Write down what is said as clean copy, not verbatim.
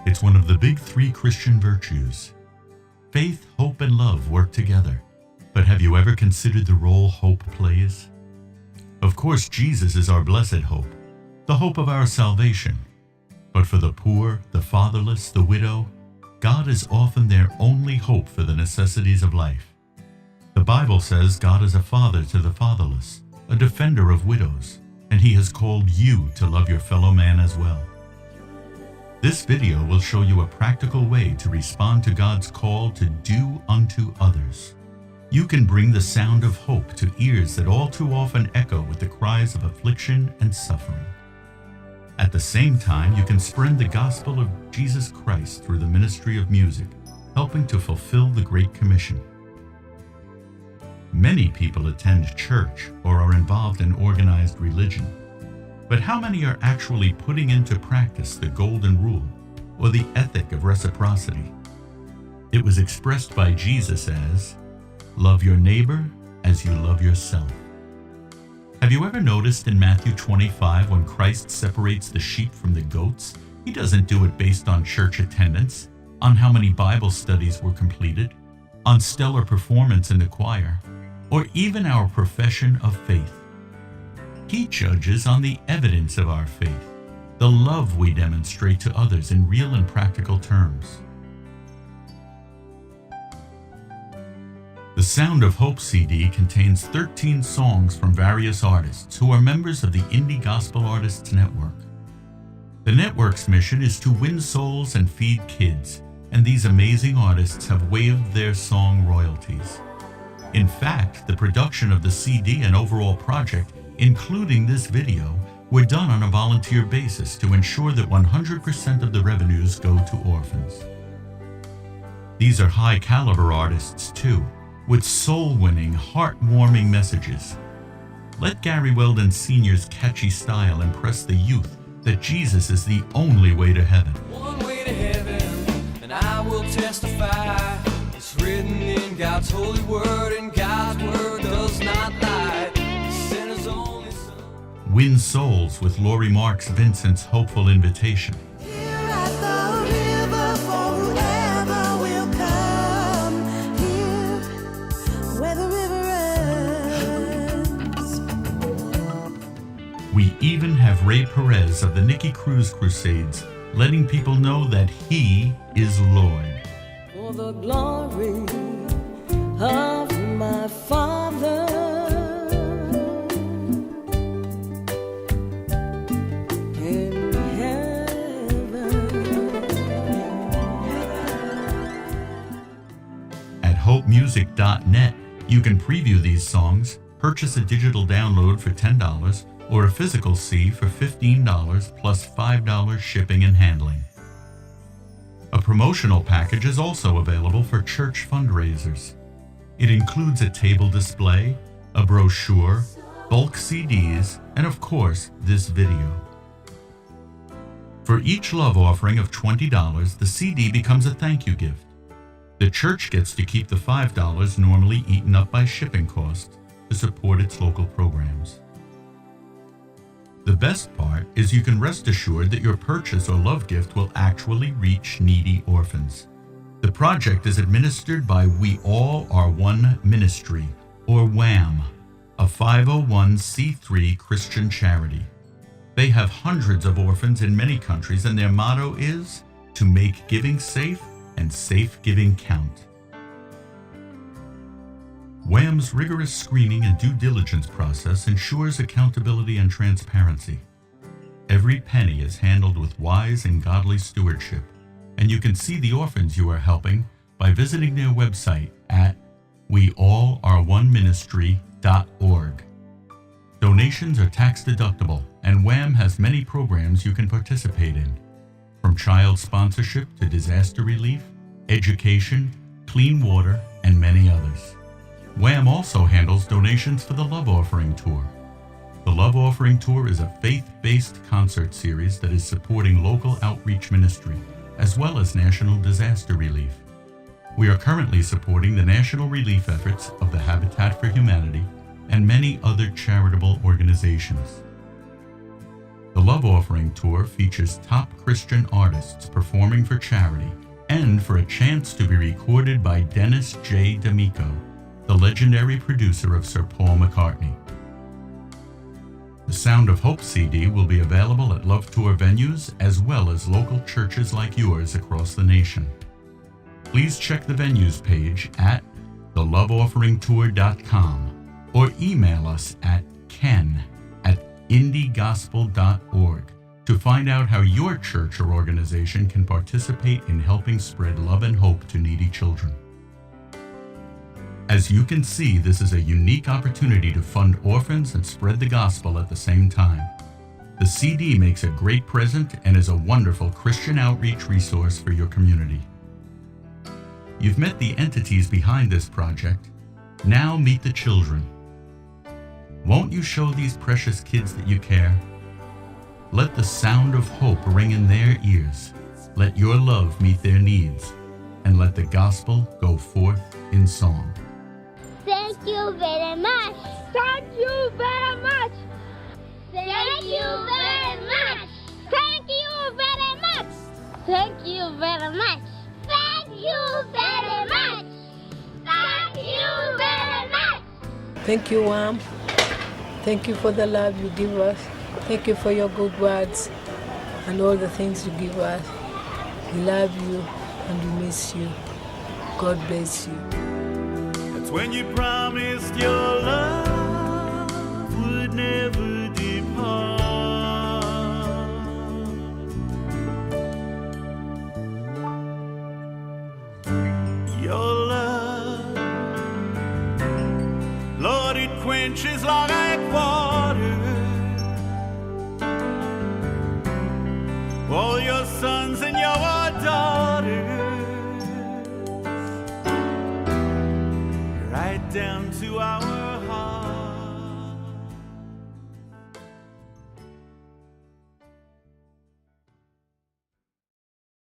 It's one of the big three Christian virtues. Faith, hope, and love work together. But have you ever considered the role hope plays? Of course, Jesus is our blessed hope, the hope of our salvation. But for the poor, the fatherless, the widow, God is often their only hope for the necessities of life. The Bible says God is a father to the fatherless, a defender of widows, and He has called you to love your fellow man as well. This video will show you a practical way to respond to God's call to do unto others. You can bring the sound of hope to ears that all too often echo with the cries of affliction and suffering. At the same time, you can spread the gospel of Jesus Christ through the ministry of music, helping to fulfill the Great Commission. Many people attend church or are involved in organized religion. But how many are actually putting into practice the golden rule or the ethic of reciprocity? It was expressed by Jesus as, "Love your neighbor as you love yourself." Have you ever noticed in Matthew 25 when Christ separates the sheep from the goats? He doesn't do it based on church attendance, on how many Bible studies were completed, on stellar performance in the choir, or even our profession of faith. He judges on the evidence of our faith, the love we demonstrate to others in real and practical terms. The Sound of Hope CD contains 13 songs from various artists who are members of the Indie Gospel Artists Network. The network's mission is to win souls and feed kids, and these amazing artists have waived their song royalties. In fact, the production of the CD and overall project, including this video, were done on a volunteer basis to ensure that 100% of the revenues go to orphans. These are high-caliber artists too, with soul-winning, heart-warming messages. Let Gary Weldon Sr.'s catchy style impress the youth that Jesus is the only way to heaven. One way to heaven, and I will testify. It's written in God's holy word, and God's word does not lie. Sinner's only son. Win souls with Lori Marks Vincent's hopeful invitation. We even have Ray Perez of the Nicky Cruz Crusades letting people know that He is Lord. For the glory of my Father in heaven. At hopemusic.net, you can preview these songs, purchase a digital download for $10, or a physical C for $15 plus $5 shipping and handling. A promotional package is also available for church fundraisers. It includes a table display, a brochure, bulk CDs, and of course, this video. For each love offering of $20, the CD becomes a thank you gift. The church gets to keep the $5 normally eaten up by shipping costs to support its local programs. The best part is you can rest assured that your purchase or love gift will actually reach needy orphans. The project is administered by We All Are One Ministry, or WAM, a 501c3 Christian charity. They have hundreds of orphans in many countries, and their motto is to make giving safe and safe giving count. WAM's rigorous screening and due diligence process ensures accountability and transparency. Every penny is handled with wise and godly stewardship, and you can see the orphans you are helping by visiting their website at weallareoneministry.org. Donations are tax deductible, and WAM has many programs you can participate in, from child sponsorship to disaster relief, education, clean water, and many others. WAM also handles donations for the Love Offering Tour. The Love Offering Tour is a faith-based concert series that is supporting local outreach ministry, as well as national disaster relief. We are currently supporting the national relief efforts of the Habitat for Humanity and many other charitable organizations. The Love Offering Tour features top Christian artists performing for charity and for a chance to be recorded by Dennis J. D'Amico, the legendary producer of Sir Paul McCartney. The Sound of Hope CD will be available at Love Tour venues as well as local churches like yours across the nation. Please check the venues page at theloveofferingtour.com or email us at ken@indiegospel.org to find out how your church or organization can participate in helping spread love and hope to needy children. As you can see, this is a unique opportunity to fund orphans and spread the gospel at the same time. The CD makes a great present and is a wonderful Christian outreach resource for your community. You've met the entities behind this project. Now meet the children. Won't you show these precious kids that you care? Let the sound of hope ring in their ears. Let your love meet their needs, and let the gospel go forth in song. Thank you very much. Thank you very much. Thank you very much. Thank you very much. Thank you very much. Thank you very much. Thank you very much. Thank you, Mom. Thank you for the love you give us. Thank you for your good words and all the things you give us. We love you and we miss you. God bless you. That's when you promised your love would never depart. Your love, Lord, it quenches like water all your sons and your daughters, right down to our